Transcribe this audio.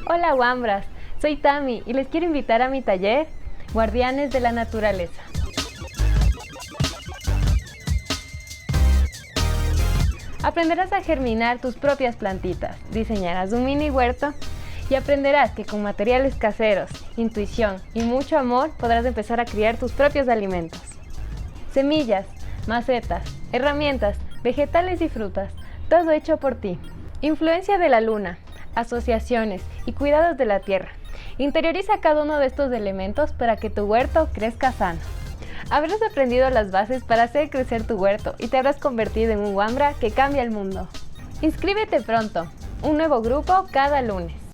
Hola Wambras, soy Tami y les quiero invitar a mi taller Guardianes de la Naturaleza. Aprenderás a germinar tus propias plantitas, diseñarás un mini huerto y aprenderás que con materiales caseros, intuición y mucho amor podrás empezar a criar tus propios alimentos. Semillas, macetas, herramientas, vegetales y frutas, todo hecho por ti. Influencia de la luna, asociaciones y cuidados de la tierra. Interioriza cada uno de estos elementos para que tu huerto crezca sano. Habrás aprendido las bases para hacer crecer tu huerto y te habrás convertido en un Wambra que cambia el mundo. Inscríbete pronto, un nuevo grupo cada lunes.